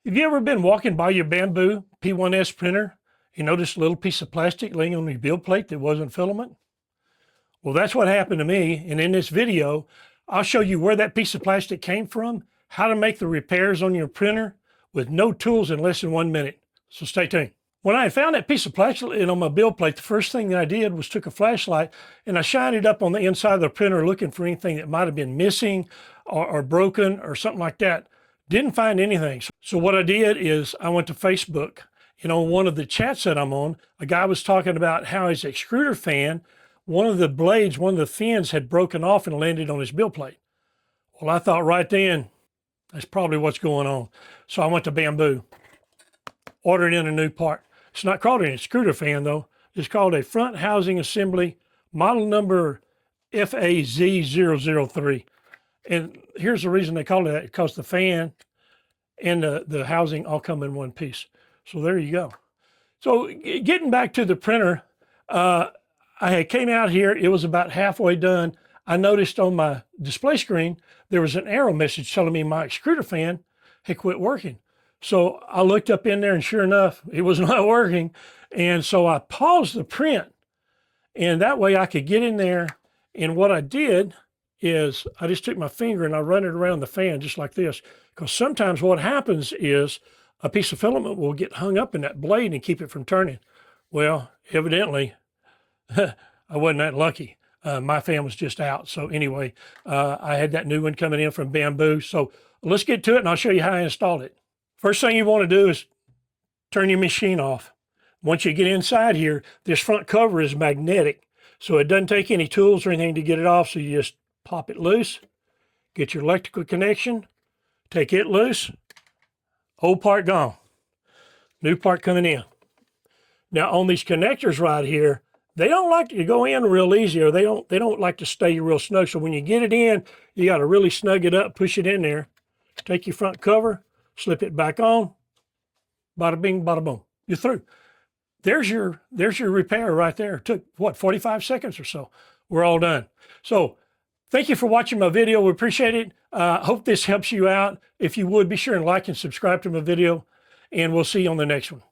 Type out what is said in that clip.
Have you ever been walking by your Bambu P1S printer? You noticed a little piece of plastic laying on your build plate that wasn't filament? Well, that's what happened to me. And in this video, I'll show you where that piece of plastic came from, how to make the repairs on your printer with no tools in less than 1 minute. So stay tuned. When I found that piece of plastic on my build plate, the first thing that I did was took a flashlight and I shined it up on the inside of the printer looking for anything that might have been missing or broken or something like that. Didn't find anything. So what I did is I went to Facebook. And on one of the chats that I'm on, a guy was talking about how his extruder fan, one of the blades, one of the fins had broken off and landed on his build plate. Well, I thought right then, that's probably what's going on. So I went to Bambu, ordered in a new part. It's not called an extruder fan though. It's called a front housing assembly, model number FAZ003. And here's the reason they call it that, because the fan and the housing all come in one piece. So there you go. So getting back to the printer, I came out here, it was about halfway done. I noticed on my display screen, there was an error message telling me my extruder fan had quit working. So I looked up in there and sure enough, it was not working. And so I paused the print and that way I could get in there. And what I did is I just took my finger and I run it around the fan just like this. Because sometimes what happens is a piece of filament will get hung up in that blade and keep it from turning. Well, evidently, I wasn't that lucky. My fan was just out. So anyway, I had that new one coming in from Bambu. So let's get to it and I'll show you how I installed it. First thing you want to do is turn your machine off. Once you get inside here, this front cover is magnetic. So it doesn't take any tools or anything to get it off. So you just pop it loose, get your electrical connection, take it loose, old part gone, new part coming in. Now on these connectors right here, they don't like to go in real easy, or they don't like to stay real snug. So when you get it in, you got to really snug it up, push it in there, take your front cover, slip it back on, bada bing, bada boom, you're through. There's your repair right there. It took what, 45 seconds or so. We're all done. So thank you for watching my video. We appreciate it. Hope this helps you out. If you would, be sure and like and subscribe to my video, and we'll see you on the next one.